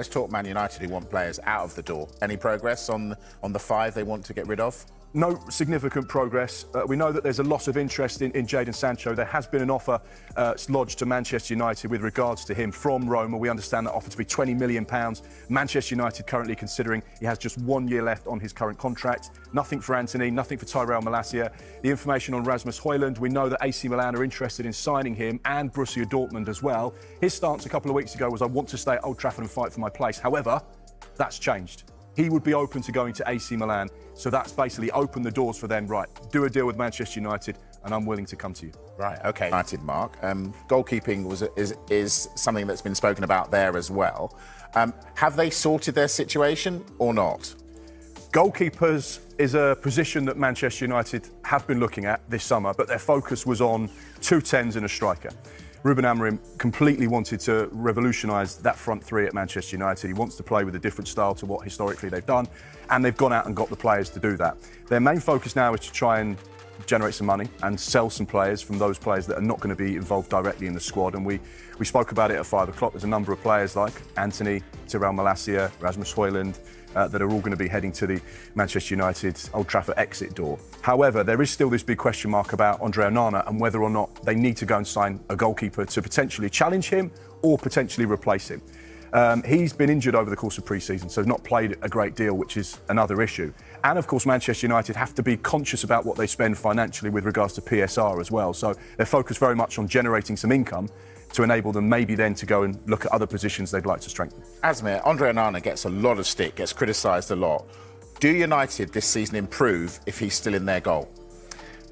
Let's talk Man United, who want players out of the door. Any progress on the 5 they want to get rid of? No significant progress. We know that there's a lot of interest in Jadon Sancho. There has been an offer lodged to Manchester United with regards to him from Roma. We understand that offer to be £20 million. Manchester United currently considering he has just 1 year left on his current contract. Nothing for Antony, nothing for Tyrell Malacia. The information on Rasmus Højlund, we know that AC Milan are interested in signing him and Borussia Dortmund as well. His stance a couple of weeks ago was, I want to stay at Old Trafford and fight for my place. However, that's changed. He would be open to going to AC Milan. So that's basically opened the doors for them. Right, do a deal with Manchester United and I'm willing to come to you. Right, OK. United, Mark. Goalkeeping is something that's been spoken about there as well. Have they sorted their situation or not? Goalkeepers is a position that Manchester United have been looking at this summer, but their focus was on 2 10s and a striker. Ruben Amorim completely wanted to revolutionise that front 3 at Manchester United. He wants to play with a different style to what historically they've done, and they've gone out and got the players to do that. Their main focus now is to try and generate some money and sell some players from those players that are not going to be involved directly in the squad. And we spoke about it at 5 o'clock. There's a number of players like Antony, Tyrell Malacia, Rasmus Højlund, that are all going to be heading to the Manchester United Old Trafford exit door. However, there is still this big question mark about Andre Onana and whether or not they need to go and sign a goalkeeper to potentially challenge him or potentially replace him. He's been injured over the course of pre-season, so has not played a great deal, which is another issue. And of course, Manchester United have to be conscious about what they spend financially with regards to PSR as well. So they're focused very much on generating some income to enable them maybe then to go and look at other positions they'd like to strengthen. Asmir, Andre Onana gets a lot of stick, gets criticised a lot. Do United this season improve if he's still in their goal?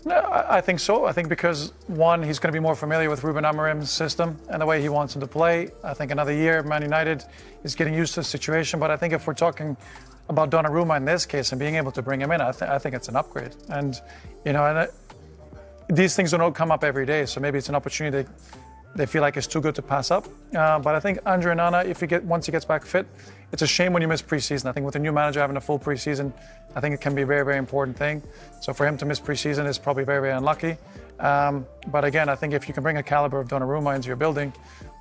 No, I think so. I think because, one, he's going to be more familiar with Ruben Amorim's system and the way he wants him to play. I think another year, Man United is getting used to the situation. But I think if we're talking about Donnarumma in this case and being able to bring him in, I think it's an upgrade. And, you know, these things don't come up every day. So maybe it's an opportunity they feel like it's too good to pass up. But I think Andre Onana, once he gets back fit, it's a shame when you miss pre-season. I think with a new manager having a full pre-season, I think it can be a very, very important thing. So for him to miss pre-season is probably very, very unlucky. But again, I think if you can bring a caliber of Donnarumma into your building,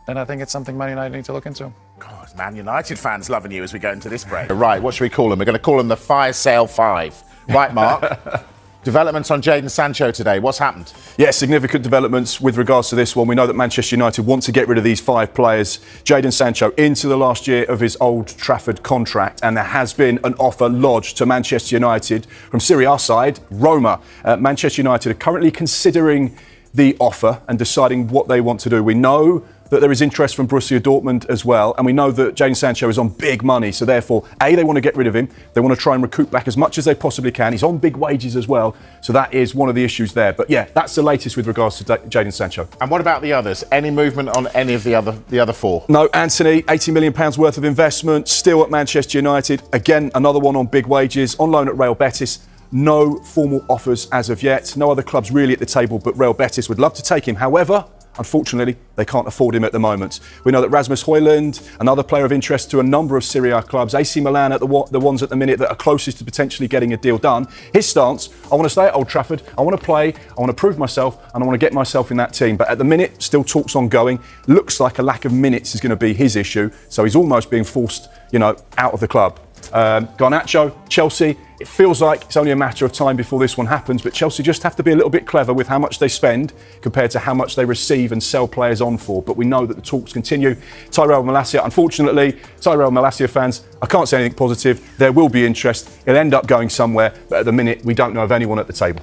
then I think it's something Man United need to look into. God, Man United fans loving you as we go into this break. Right, what should we call them? We're going to call them the Fire Sale 5. Right, Mark? Developments on Jadon Sancho today. What's happened? Yeah, significant developments with regards to this one. We know that Manchester United want to get rid of these 5 players. Jadon Sancho into the last year of his Old Trafford contract, and there has been an offer lodged to Manchester United from Serie A side, Roma. Manchester United are currently considering the offer and deciding what they want to do. We know that there is interest from Borussia Dortmund as well, and we know that Jadon Sancho is on big money, so therefore, they want to get rid of him. They want to try and recoup back as much as they possibly can. He's on big wages as well, so that is one of the issues there. But yeah, that's the latest with regards to Jadon Sancho. And what about the others? Any movement on any of the other 4? No, Antony, £80 million worth of investment, still at Manchester United. Again, another one on big wages, on loan at Real Betis. No formal offers as of yet. No other clubs really at the table, but Real Betis would love to take him. However, unfortunately, they can't afford him at the moment. We know that Rasmus Højlund, another player of interest to a number of Serie A clubs, AC Milan are the ones at the minute that are closest to potentially getting a deal done. His stance, I want to stay at Old Trafford, I want to play, I want to prove myself, and I want to get myself in that team. But at the minute, still talks ongoing. Looks like a lack of minutes is going to be his issue, so he's almost being forced, out of the club. Garnacho, Chelsea, it feels like it's only a matter of time before this one happens, but Chelsea just have to be a little bit clever with how much they spend compared to how much they receive and sell players on for. But we know that the talks continue. Tyrell Malacia, unfortunately, Tyrell Malacia fans, I can't say anything positive. There will be interest. He'll end up going somewhere, but at the minute, we don't know of anyone at the table.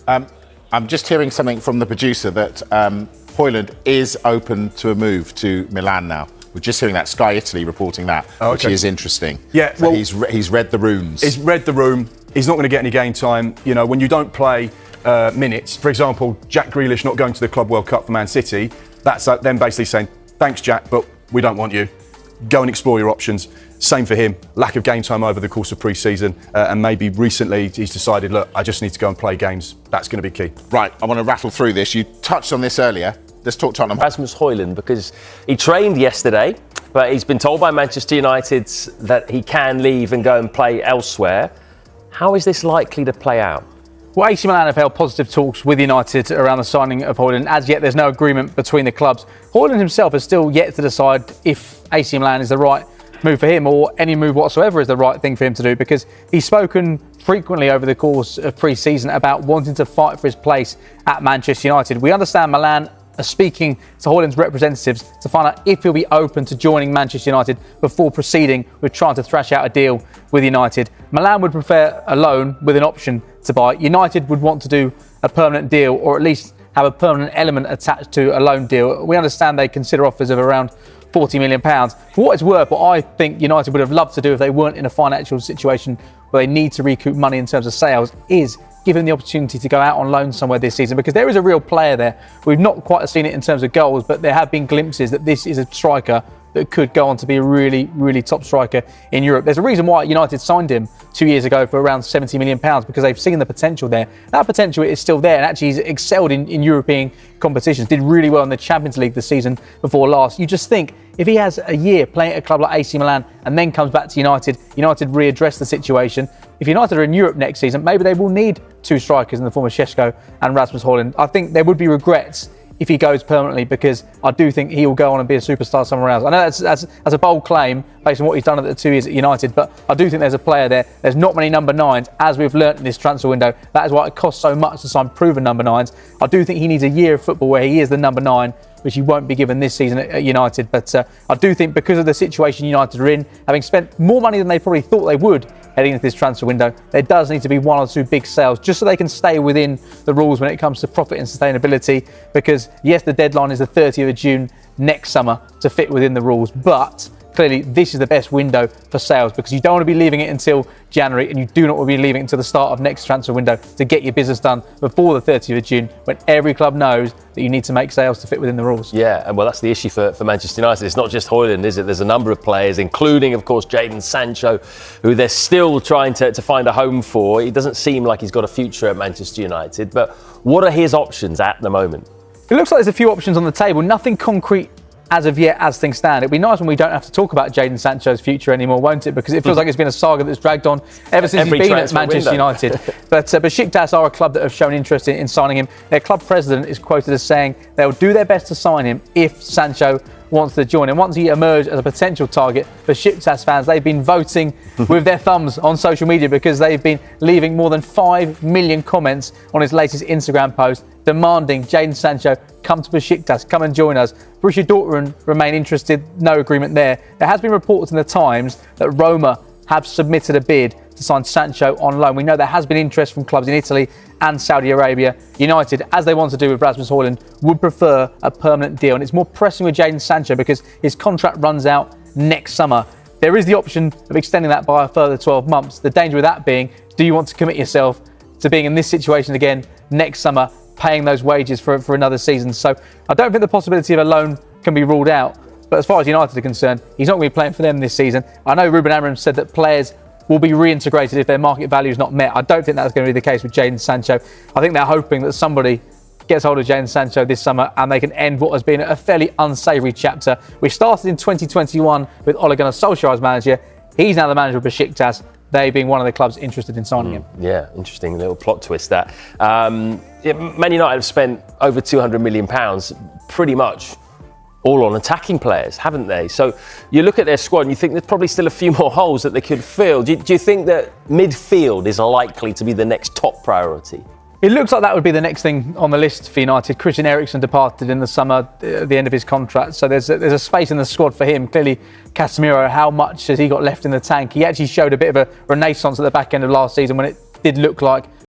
I'm just hearing something from the producer that Højlund is open to a move to Milan now. We're just hearing that, Sky Italy reporting that, which is interesting. Yeah, so well, he's read the runes. He's read the room. He's not going to get any game time. When you don't play minutes, for example, Jack Grealish not going to the Club World Cup for Man City, that's them basically saying, thanks, Jack, but we don't want you. Go and explore your options. Same for him. Lack of game time over the course of pre-season, and maybe recently he's decided, look, I just need to go and play games. That's going to be key. Right, I want to rattle through this. You touched on this earlier. Let's talk Tottenham. Rasmus Højlund, because he trained yesterday, but he's been told by Manchester United that he can leave and go and play elsewhere. How is this likely to play out? Well, AC Milan have held positive talks with United around the signing of Højlund. As yet, there's no agreement between the clubs. Højlund himself has still yet to decide if AC Milan is the right move for him or any move whatsoever is the right thing for him to do, because he's spoken frequently over the course of pre-season about wanting to fight for his place at Manchester United. We understand Milan are speaking to Højlund's representatives to find out if he'll be open to joining Manchester United before proceeding with trying to thrash out a deal with United. Milan would prefer a loan with an option to buy. United would want to do a permanent deal, or at least have a permanent element attached to a loan deal. We understand they consider offers of around £40 million. For what it's worth, what I think United would have loved to do if they weren't in a financial situation where they need to recoup money in terms of sales is give him the opportunity to go out on loan somewhere this season, because there is a real player there. We've not quite seen it in terms of goals, but there have been glimpses that this is a striker that could go on to be a really, really top striker in Europe. There's a reason why United signed him 2 years ago for around £70 million, because they've seen the potential there. That potential is still there, and actually he's excelled in European competitions, did really well in the Champions League the season before last. You just think, if he has a year playing at a club like AC Milan and then comes back to United readdress the situation. If United are in Europe next season, maybe they will need two strikers in the form of Šeško and Rasmus Højlund. I think there would be regrets if he goes permanently, because I do think he will go on and be a superstar somewhere else. I know that's a bold claim based on what he's done at the 2 years at United, but I do think there's a player there. There's not many number 9s, as we've learnt in this transfer window. That is why it costs so much to sign proven number 9s. I do think he needs a year of football where he is the number 9, which he won't be given this season at United. But I do think, because of the situation United are in, having spent more money than they probably thought they would heading into this transfer window, there does need to be one or two big sales just so they can stay within the rules when it comes to profit and sustainability. Because yes, the deadline is the 30th of June next summer to fit within the rules, but clearly this is the best window for sales, because you don't want to be leaving it until January, and you do not want to be leaving it until the start of next transfer window to get your business done before the 30th of June, when every club knows that you need to make sales to fit within the rules. Yeah, and well, that's the issue for Manchester United. It's not just Højlund, is it? There's a number of players, including, of course, Jadon Sancho, who they're still trying to find a home for. He doesn't seem like he's got a future at Manchester United, but what are his options at the moment? It looks like there's a few options on the table, nothing concrete as of yet, as things stand. It'd be nice when we don't have to talk about Jadon Sancho's future anymore, won't it? Because it feels like it's been a saga that's dragged on ever since he's been at Manchester United. But Besiktas are a club that have shown interest in signing him. Their club president is quoted as saying they'll do their best to sign him if Sancho wants to join. And once he emerged as a potential target, Besiktas fans, they've been voting with their thumbs on social media, because they've been leaving more than 5 million comments on his latest Instagram post demanding Jadon Sancho come to Besiktas, come and join us. Borussia Dortmund remain interested, no agreement there. There has been reports in the Times that Roma have submitted a bid to sign Sancho on loan. We know there has been interest from clubs in Italy and Saudi Arabia. United, as they want to do with Rasmus Højlund, would prefer a permanent deal, and it's more pressing with Jadon Sancho because his contract runs out next summer. There is the option of extending that by a further 12 months. The danger with that being, do you want to commit yourself to being in this situation again next summer, paying those wages for another season? So I don't think the possibility of a loan can be ruled out. But as far as United are concerned, he's not going to be playing for them this season. I know Ruben Amorim said that players will be reintegrated if their market value is not met. I don't think that's going to be the case with Jadon Sancho. I think they're hoping that somebody gets hold of Jadon Sancho this summer and they can end what has been a fairly unsavoury chapter. We started in 2021 with Ole Gunnar Solskjaer as manager. He's now the manager of Besiktas, they being one of the clubs interested in signing him. Yeah, interesting little plot twist that. Man United have spent over £200 million, pretty much all on attacking players, haven't they? So you look at their squad and you think there's probably still a few more holes that they could fill. Do you think that midfield is likely to be the next top priority? It looks like that would be the next thing on the list for United. Christian Eriksen departed in the summer at the end of his contract, so there's a space in the squad for him. Clearly, Casemiro, how much has he got left in the tank? He actually showed a bit of a renaissance at the back end of last season when it did look like